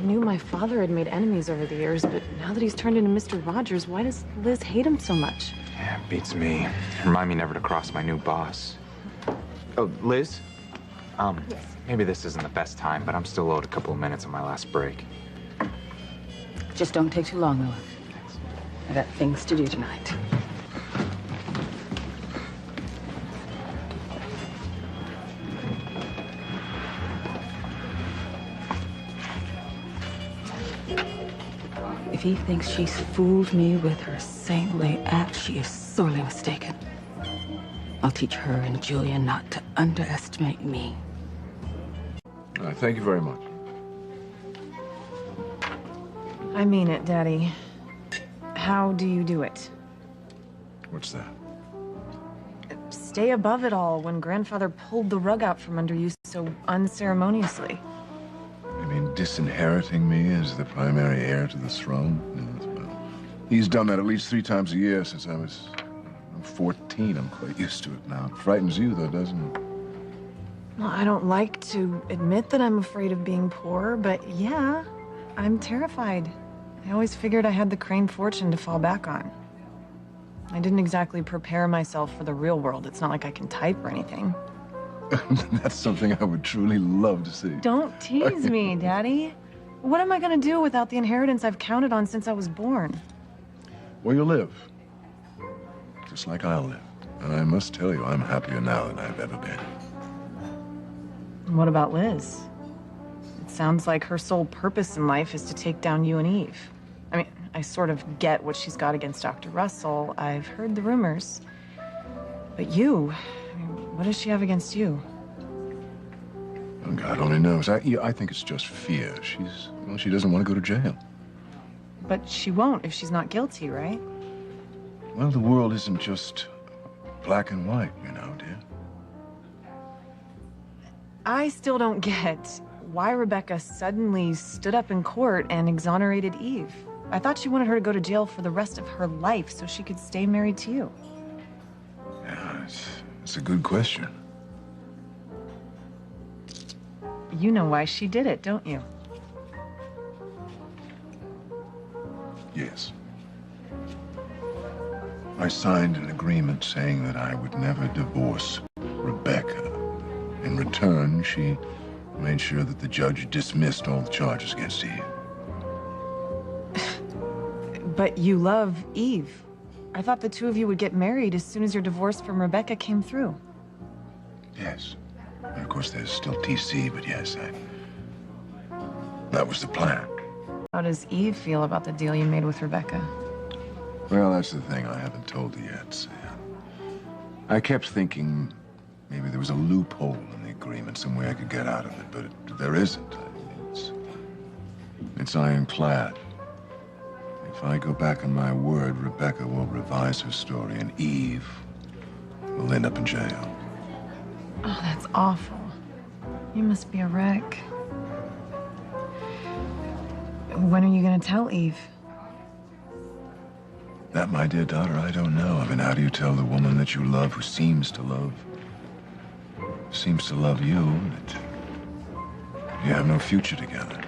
knew my father had made enemies over the years, but now that he's turned into Mr. Rogers, why does Liz hate him so much? Yeah, beats me. Remind me never to cross my new boss. Oh, Liz? Yes. Maybe this isn't the best time, but I'm still owed a couple of minutes on my last break. Just don't take too long, Noah. I got things to do tonight. If he thinks she's fooled me with her saintly act, she is sorely mistaken. I'll teach her and Julia not to underestimate me. Thank you very much. I mean it, Daddy. How do you do it? What's that? Stay above it all when Grandfather pulled the rug out from under you so unceremoniously. You mean disinheriting me as the primary heir to the throne? Yes, well, he's done that at least 3 times a year since I was 14. I'm quite used to it now. It frightens you, though, doesn't it? Well, I don't like to admit that I'm afraid of being poor, but yeah, I'm terrified. I always figured I had the Crane fortune to fall back on. I didn't exactly prepare myself for the real world. It's not like I can type or anything. That's something I would truly love to see. Don't tease me, Daddy. What am I gonna do without the inheritance I've counted on since I was born? Well, you'll live. Just like I'll live. And I must tell you, I'm happier now than I've ever been. And what about Liz? It sounds like her sole purpose in life is to take down you and Eve. I mean, I sort of get what she's got against Dr. Russell. I've heard the rumors. But you, I mean, what does she have against you? Oh, God only knows. I think it's just fear. She doesn't want to go to jail. But she won't if she's not guilty, right? Well, the world isn't just black and white, you know, dear. I still don't get why Rebecca suddenly stood up in court and exonerated Eve. I thought she wanted her to go to jail for the rest of her life so she could stay married to you. Yeah, it's a good question. You know why she did it, don't you? Yes. I signed an agreement saying that I would never divorce Rebecca. In return, she made sure that the judge dismissed all the charges against Eve. But you love Eve. I thought the two of you would get married as soon as your divorce from Rebecca came through. Yes. And of course, there's still TC, but yes, that was the plan. How does Eve feel about the deal you made with Rebecca? Well, that's the thing I haven't told her yet, Sam. I kept thinking maybe there was a loophole in the agreement, some way I could get out of it, but there isn't. It's ironclad. If I go back on my word, Rebecca will revise her story, and Eve will end up in jail. Oh, that's awful. You must be a wreck. When are you gonna tell Eve? That, my dear daughter, I don't know. I mean, how do you tell the woman that you love, who seems to love you, that you have no future together?